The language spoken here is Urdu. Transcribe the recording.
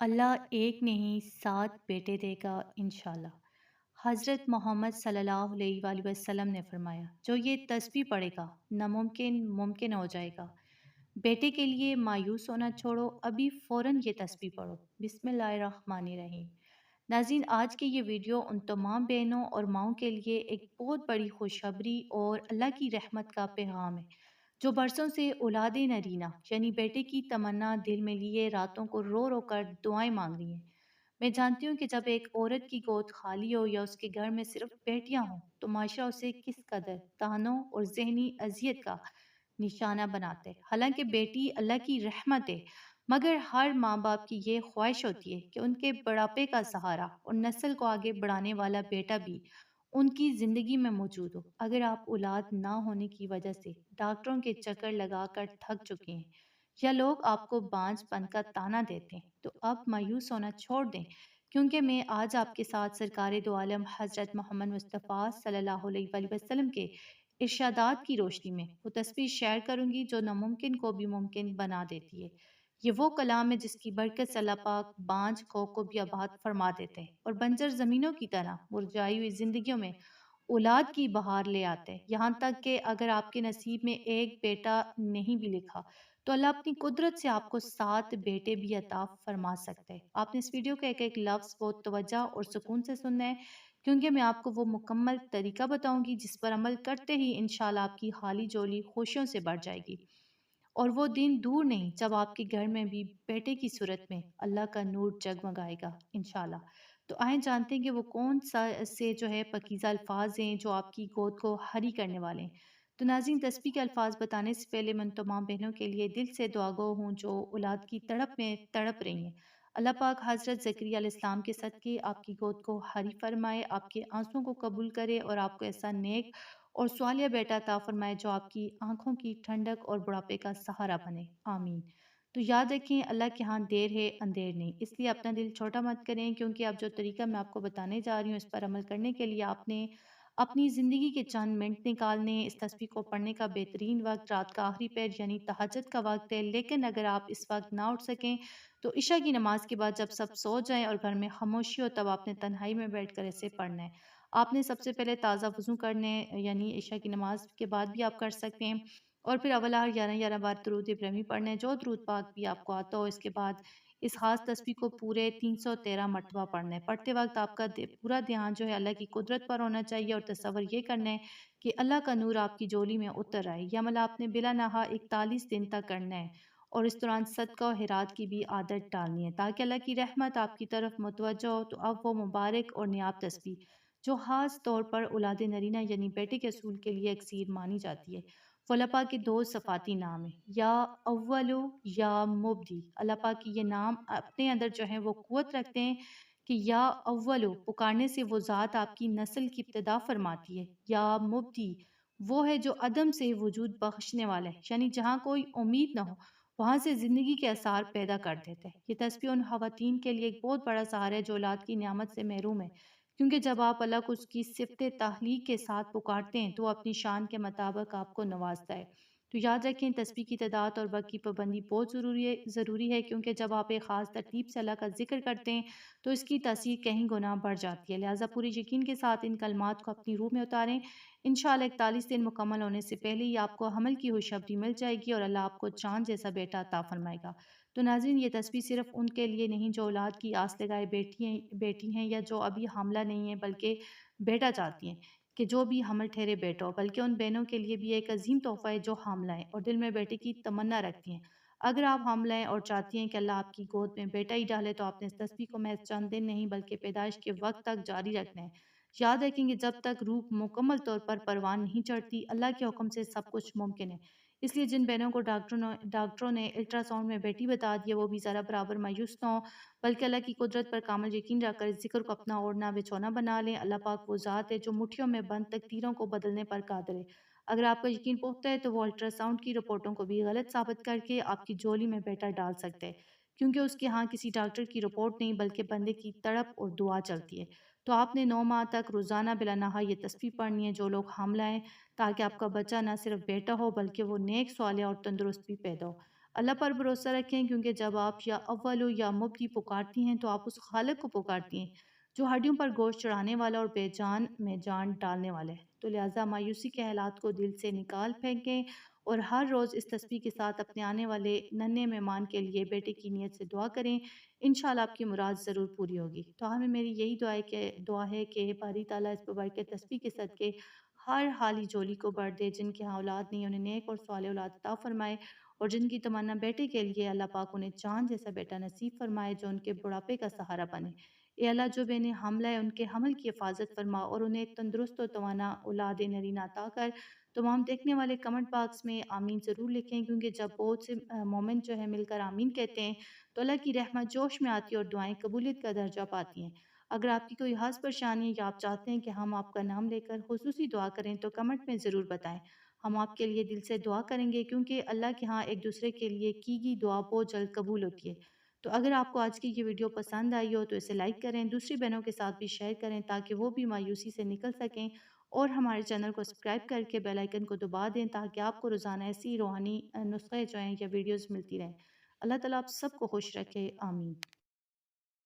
اللہ ایک نہیں 7 بیٹے دے گا انشاءاللہ۔ حضرت محمد صلی اللہ علیہ وآلہ وسلم نے فرمایا، جو یہ تسبیح پڑھے گا ناممکن ممکن ہو جائے گا۔ بیٹے کے لیے مایوس ہونا چھوڑو، ابھی فوراً یہ تسبیح پڑھو۔ بسم اللہ الرحمن الرحیم۔ ناظرین، آج کی یہ ویڈیو ان تمام بہنوں اور ماؤں کے لیے ایک بہت بڑی خوشخبری اور اللہ کی رحمت کا پیغام ہے، جو برسوں سے اولاد نرینہ یعنی بیٹے کی تمنا دل میں لیے راتوں کو رو رو کر دعائیں مانگ رہی ہیں۔ میں جانتی ہوں کہ جب ایک عورت کی گود خالی ہو یا اس کے گھر میں صرف بیٹیاں ہوں تو معاشرہ اسے کس قدر طعنوں اور ذہنی اذیت کا نشانہ بناتا ہے۔ حالانکہ بیٹی اللہ کی رحمت ہے، مگر ہر ماں باپ کی یہ خواہش ہوتی ہے کہ ان کے بڑھاپے کا سہارا اور نسل کو آگے بڑھانے والا بیٹا بھی ان کی زندگی میں موجود ہو۔ اگر آپ اولاد نہ ہونے کی وجہ سے ڈاکٹروں کے چکر لگا کر تھک چکے ہیں یا لوگ آپ کو بانجھ پن کا طعنہ دیتے ہیں تو اب مایوس ہونا چھوڑ دیں، کیونکہ میں آج آپ کے ساتھ سرکار دو عالم حضرت محمد مصطفیٰ صلی اللہ علیہ وآلہ وسلم کے ارشادات کی روشنی میں وہ تصویر شیئر کروں گی جو ناممکن کو بھی ممکن بنا دیتی ہے۔ یہ وہ کلام ہے جس کی برکت سے اللہ پاک بانجھ کو بھی آباد فرما دیتے ہیں اور بنجر زمینوں کی طرح مرجھائی ہوئی زندگیوں میں اولاد کی بہار لے آتے ہیں، یہاں تک کہ اگر آپ کے نصیب میں ایک بیٹا نہیں بھی لکھا تو اللہ اپنی قدرت سے آپ کو 7 بیٹے بھی عطا فرما سکتے ہیں۔ آپ نے اس ویڈیو کا ایک ایک لفظ بہت توجہ اور سکون سے سننا ہے، کیونکہ میں آپ کو وہ مکمل طریقہ بتاؤں گی جس پر عمل کرتے ہی انشاءاللہ آپ کی حالی جولی خوشیوں سے بڑھ جائے گی، اور وہ دن دور نہیں جب آپ کے گھر میں بھی بیٹے کی صورت میں اللہ کا نور جگمگائے گا انشاءاللہ۔ تو آئیں جانتے ہیں کہ وہ کون سا سے جو ہے پاکیزہ الفاظ ہیں جو آپ کی گود کو ہری کرنے والے ہیں۔ تو ناظرین، تسبیح کے الفاظ بتانے سے پہلے میں ان تمام بہنوں کے لیے دل سے دعا گو ہوں جو اولاد کی تڑپ میں تڑپ رہی ہیں۔ اللہ پاک حضرت زکریا علیہ السلام کے صدقے آپ کی گود کو ہری فرمائے، آپ کے آنسوں کو قبول کرے اور آپ کو ایسا نیک اور صالح بیٹا عطا فرمائے جو آپ کی آنکھوں کی ٹھنڈک اور بڑھاپے کا سہارا بنے، آمین۔ تو یاد رکھیں، اللہ کے ہاں دیر ہے اندھیر نہیں، اس لیے اپنا دل چھوٹا مت کریں، کیونکہ اب جو طریقہ میں آپ کو بتانے جا رہی ہوں اس پر عمل کرنے کے لیے آپ نے اپنی زندگی کے چند منٹ نکالنے ہیں۔ اس تسبیح کو پڑھنے کا بہترین وقت رات کا آخری پہر یعنی تہجد کا وقت ہے، لیکن اگر آپ اس وقت نہ اٹھ سکیں تو عشاء کی نماز کے بعد جب سب سو جائیں اور گھر میں خاموشی ہو تب آپ نے تنہائی میں بیٹھ کر اسے پڑھنا ہے۔ آپ نے سب سے پہلے تازہ وضو کرنے یعنی عشاء کی نماز کے بعد بھی آپ کر سکتے ہیں، اور پھر اول آخر 11 بار درود ابراہیمی پڑھنا ہے، جو درود پاک بھی آپ کو آتا ہو۔ اس کے بعد اس خاص تسبیح کو پورے 313 مرتبہ پڑھنا ہے۔ پڑھتے وقت آپ کا پورا دھیان جو ہے اللہ کی قدرت پر ہونا چاہیے اور تصور یہ کرنا ہے کہ اللہ کا نور آپ کی جولی میں اتر آئے۔ یہ عمل آپ نے بلا نہا 41 دن تک کرنا ہے، اور اس دوران صدقہ و خیرات کی بھی عادت ڈالنی ہے تاکہ اللہ کی رحمت آپ کی طرف متوجہ ہو۔ تو اب وہ مبارک اور نیاب تسبیح جو خاص طور پر اولاد نرینہ یعنی بیٹے کے اصول کے لیے اکثیر مانی جاتی ہے، وہ اللہ پاک کے 2 صفاتی نام ہیں، یا اولو یا مبدی۔ اللہ پاک کی یہ نام اپنے اندر جو ہے وہ قوت رکھتے ہیں کہ یا اولو پکارنے سے وہ ذات آپ کی نسل کی ابتدا فرماتی ہے، یا مبدی وہ ہے جو عدم سے وجود بخشنے والا ہے، یعنی جہاں کوئی امید نہ ہو وہاں سے زندگی کے آثار پیدا کر دیتا ہے۔ یہ تسبیح ان خواتین کے لیے ایک بہت بڑا سہارا ہے جو اولاد کی نعمت سے محروم ہے، کیونکہ جب آپ اللہ کو اس کی صفت تخلیق کے ساتھ پکارتے ہیں تو وہ اپنی شان کے مطابق آپ کو نوازتا ہے۔ تو یاد رکھیں، تسبیح کی تعداد اور وقت کی پابندی بہت ضروری ہے، کیونکہ جب آپ ایک خاص ترتیب سے اللہ کا ذکر کرتے ہیں تو اس کی تاثیر کہیں گنا بڑھ جاتی ہے، لہٰذا پوری یقین کے ساتھ ان کلمات کو اپنی روح میں اتاریں۔ انشاءاللہ 41 دن مکمل ہونے سے پہلے ہی آپ کو حمل کی خوشخبری مل جائے گی اور اللہ آپ کو چاند جیسا بیٹا عطا فرمائے گا۔ تو ناظرین، یہ تسبیح صرف ان کے لیے نہیں جو اولاد کی آس لگائے بیٹی ہیں یا جو ابھی حاملہ نہیں ہیں بلکہ بیٹا چاہتی ہیں کہ جو بھی حمل ٹھہرے بیٹا ہو، بلکہ ان بہنوں کے لیے بھی ایک عظیم تحفہ ہے جو حاملہ ہیں اور دل میں بیٹے کی تمنا رکھتی ہیں۔ اگر آپ حاملہ ہیں اور چاہتی ہیں کہ اللہ آپ کی گود میں بیٹا ہی ڈالے تو آپ نے اس تسبیح کو محض چند دن نہیں بلکہ پیدائش کے وقت تک جاری رکھنا ہے۔ یاد رکھیں گے، جب تک روح مکمل طور پر پروان نہیں چڑھتی اللہ کے حکم سے سب کچھ ممکن ہے۔ اس لیے جن بہنوں کو ڈاکٹروں نے الٹرا ساؤنڈ میں بیٹی بتا دی ہے وہ بھی ذرا برابر مایوس نہ ہو، بلکہ اللہ کی قدرت پر کامل یقین رکھ کر اس ذکر کو اپنا اوڑھنا بچھونا بنا لیں۔ اللہ پاک وہ ذات ہے جو مٹھیوں میں بند تقدیروں کو بدلنے پر قادر ہے۔ اگر آپ کا یقین پختہ ہے تو وہ الٹرا ساؤنڈ کی رپورٹوں کو بھی غلط ثابت کر کے آپ کی جولی میں بیٹا ڈال سکتے ہیں، کیونکہ اس کے ہاں کسی ڈاکٹر کی رپورٹ نہیں بلکہ بندے کی تڑپ اور دعا چلتی ہے۔ تو آپ نے 9 ماہ تک روزانہ بلا نہا یہ تسبیح پڑھنی ہے، جو لوگ حاملہ ہیں، تاکہ آپ کا بچہ نہ صرف بیٹا ہو بلکہ وہ نیک صالح اور تندرست بھی پیدا ہو۔ اللہ پر بھروسہ رکھیں، کیونکہ جب آپ یا اول یا مبدی پکارتی ہیں تو آپ اس خالق کو پکارتی ہیں جو ہڈیوں پر گوشت چڑھانے والا اور بے جان میں جان ڈالنے والا ہے۔ تو لہٰذا مایوسی کے حالات کو دل سے نکال پھینکیں اور ہر روز اس تسبیح کے ساتھ اپنے آنے والے ننھے مہمان کے لیے بیٹے کی نیت سے دعا کریں، انشاءاللہ آپ کی مراد ضرور پوری ہوگی۔ تو ہمیں میری یہی دعا ہے کہ باری تعالیٰ اس مبارکہ تسبیح کے صدقے ہر حالی جولی کو بڑھ دے، جن کے ہاں اولاد نہیں انہیں نیک اور صالح اولاد عطا فرمائے، اور جن کی تمنا بیٹے کے لیے اللہ پاک انہیں چاند جیسا بیٹا نصیب فرمائے جو ان کے بڑھاپے کا سہارا بنے۔ اے اللہ، جو بے نے حاملہ ہے ان کے حمل کی حفاظت فرما اور انہیں تندرست و توانا اولاد نرینہ عطا کر۔ تمام دیکھنے والے کمنٹ باکس میں آمین ضرور لکھیں، کیونکہ جب بہت سے مومن جو ہے مل کر آمین کہتے ہیں تو اللہ کی رحمت جوش میں آتی ہے اور دعائیں قبولیت کا درجہ پاتی ہیں۔ اگر آپ کی کوئی خاص پریشانی ہے یا آپ چاہتے ہیں کہ ہم آپ کا نام لے کر خصوصی دعا کریں تو کمنٹ میں ضرور بتائیں، ہم آپ کے لیے دل سے دعا کریں گے، کیونکہ اللہ کے ہاں ایک دوسرے کے لیے کی گئی دعا بہت جلد قبول ہوتی ہے۔ تو اگر آپ کو آج کی یہ ویڈیو پسند آئی ہو تو اسے لائک کریں، دوسری بہنوں کے ساتھ بھی شیئر کریں تاکہ وہ بھی مایوسی سے نکل سکیں، اور ہمارے چینل کو سبسکرائب کر کے بیل آئیکن کو دبا دیں تاکہ آپ کو روزانہ ایسی روحانی نسخے جو ہیں یا ویڈیوز ملتی رہیں۔ اللہ تعالیٰ آپ سب کو خوش رکھے، آمین۔